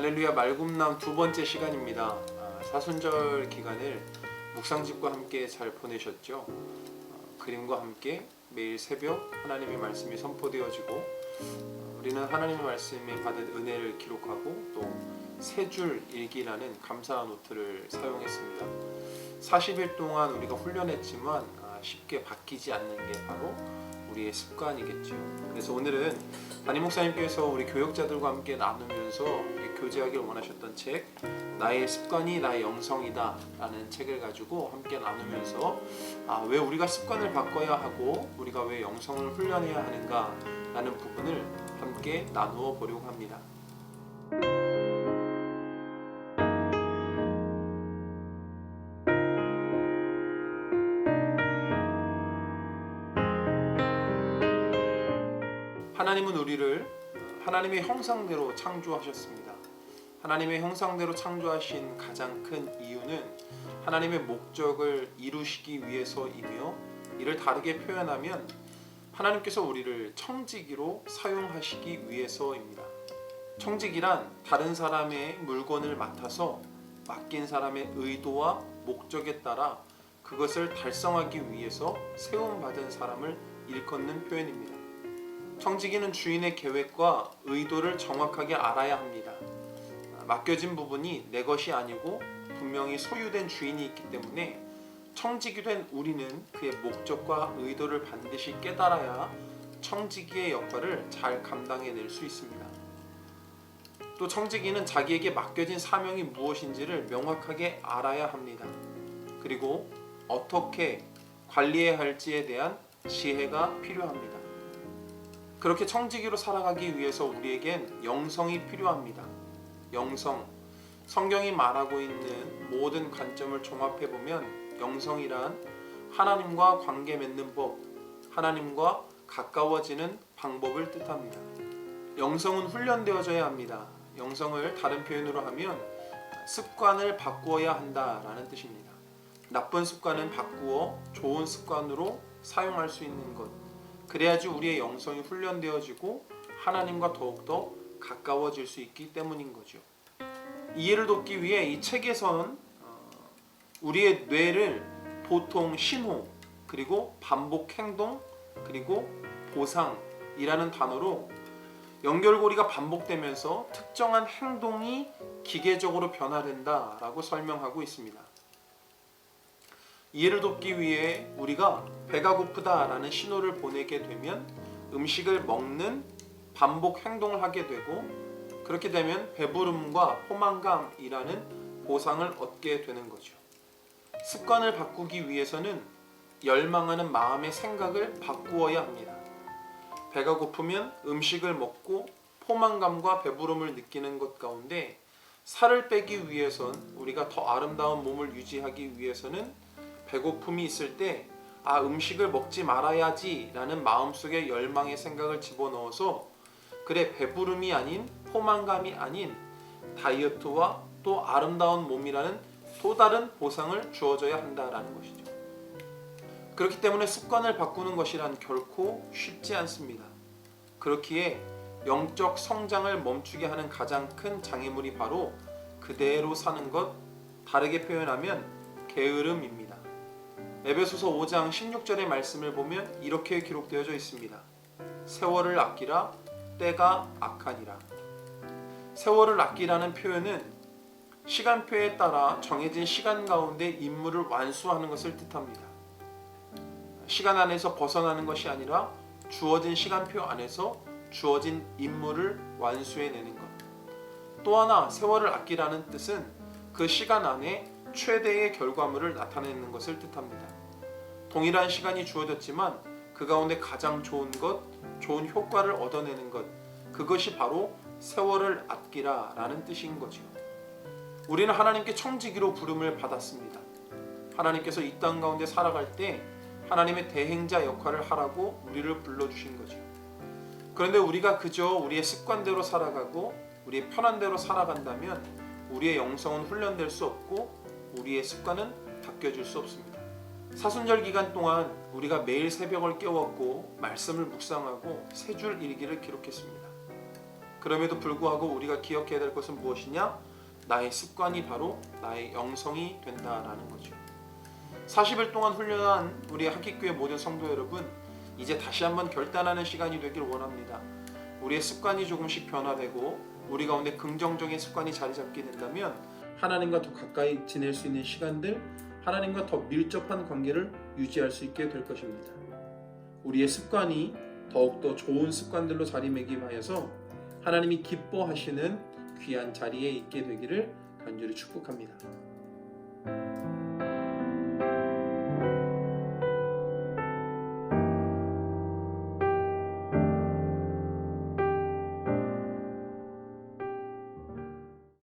할렐루야 말굽남 두 번째 시간입니다. 사순절 기간을 묵상집과 함께 잘 보내셨죠? 그림과 함께 매일 새벽 하나님의 말씀이 선포되어지고 우리는 하나님의 말씀에 받은 은혜를 기록하고 또 세 줄 일기라는 감사 노트를 사용했습니다. 40일 동안 우리가 훈련했지만 쉽게 바뀌지 않는 게 바로 우리의 습관이겠죠. 그래서 오늘은 담임 목사님께서 우리 교역자들과 함께 나누면서 교제하길 원하셨던 책 나의 습관이 나의 영성이다 라는 책을 가지고 함께 나누면서 왜 우리가 습관을 바꿔야 하고 우리가 왜 영성을 훈련해야 하는가 라는 부분을 함께 나누어 보려고 합니다. 하나님은 우리를 하나님의 형상대로 창조하셨습니다. 하나님의 형상대로 창조하신 가장 큰 이유는 하나님의 목적을 이루시기 위해서이며, 이를 다르게 표현하면 하나님께서 우리를 청지기로 사용하시기 위해서입니다. 청지기란 다른 사람의 물건을 맡아서 맡긴 사람의 의도와 목적에 따라 그것을 달성하기 위해서 세움받은 사람을 일컫는 표현입니다. 청지기는 주인의 계획과 의도를 정확하게 알아야 합니다. 맡겨진 부분이 내 것이 아니고 분명히 소유된 주인이 있기 때문에 청지기 된 우리는 그의 목적과 의도를 반드시 깨달아야 청지기의 역할을 잘 감당해낼 수 있습니다. 또 청지기는 자기에게 맡겨진 사명이 무엇인지를 명확하게 알아야 합니다. 그리고 어떻게 관리해야 할지에 대한 지혜가 필요합니다. 그렇게 청지기로 살아가기 위해서 우리에겐 영성이 필요합니다. 영성, 성경이 말하고 있는 모든 관점을 종합해보면 영성이란 하나님과 관계 맺는 법, 하나님과 가까워지는 방법을 뜻합니다. 영성은 훈련되어져야 합니다. 영성을 다른 표현으로 하면 습관을 바꾸어야 한다라는 뜻입니다. 나쁜 습관은 바꾸어 좋은 습관으로 사용할 수 있는 것, 그래야지 우리의 영성이 훈련되어지고 하나님과 더욱더 가까워질 수 있기 때문인 거죠. 이해를 돕기 위해 이 책에선 우리의 뇌를 보통 신호, 그리고 반복 행동, 그리고 보상이라는 단어로 연결고리가 반복되면서 특정한 행동이 기계적으로 변화된다라고 설명하고 있습니다. 이해를 돕기 위해 우리가 배가 고프다라는 신호를 보내게 되면 음식을 먹는 반복 행동을 하게 되고, 그렇게 되면 배부름과 포만감이라는 보상을 얻게 되는 거죠. 습관을 바꾸기 위해서는 열망하는 마음의 생각을 바꾸어야 합니다. 배가 고프면 음식을 먹고 포만감과 배부름을 느끼는 것 가운데 살을 빼기 위해선, 우리가 더 아름다운 몸을 유지하기 위해서는 배고픔이 있을 때 음식을 먹지 말아야지 라는 마음속에 열망의 생각을 집어넣어서 그래, 배부름이 아닌 포만감이 아닌 다이어트와 또 아름다운 몸이라는 또 다른 보상을 주어져야 한다라는 것이죠. 그렇기 때문에 습관을 바꾸는 것이란 결코 쉽지 않습니다. 그렇기에 영적 성장을 멈추게 하는 가장 큰 장애물이 바로 그대로 사는 것, 다르게 표현하면 게으름입니다. 에베소서 5장 16절의 말씀을 보면 이렇게 기록되어져 있습니다. 세월을 아끼라, 때가 악하니라. 세월을 아끼라는 표현은 시간표에 따라 정해진 시간 가운데 임무를 완수하는 것을 뜻합니다. 시간 안에서 벗어나는 것이 아니라 주어진 시간표 안에서 주어진 임무를 완수해내는 것. 또 하나, 세월을 아끼라는 뜻은 그 시간 안에 최대의 결과물을 나타내는 것을 뜻합니다. 동일한 시간이 주어졌지만 그 가운데 가장 좋은 것, 좋은 효과를 얻어내는 것, 그것이 바로 세월을 아끼라 라는 뜻인 거죠. 우리는 하나님께 청지기로 부름을 받았습니다. 하나님께서 이 땅 가운데 살아갈 때 하나님의 대행자 역할을 하라고 우리를 불러주신 거죠. 그런데 우리가 그저 우리의 습관대로 살아가고 우리의 편한 대로 살아간다면 우리의 영성은 훈련될 수 없고 우리의 습관은 바뀌어질 수 없습니다. 사순절 기간 동안 우리가 매일 새벽을 깨웠고 말씀을 묵상하고 세 줄 일기를 기록했습니다. 그럼에도 불구하고 우리가 기억해야 될 것은 무엇이냐? 나의 습관이 바로 나의 영성이 된다라는 거죠. 40일 동안 훈련한 우리 학기교회 모든 성도 여러분, 이제 다시 한번 결단하는 시간이 되길 원합니다. 우리의 습관이 조금씩 변화되고 우리 가운데 긍정적인 습관이 자리 잡게 된다면 하나님과 더 가까이 지낼 수 있는 시간들, 하나님과 더 밀접한 관계를 유지할 수 있게 될 것입니다. 우리의 습관이 더욱더 좋은 습관들로 자리매김하여서 하나님이 기뻐하시는 귀한 자리에 있게 되기를 간절히 축복합니다.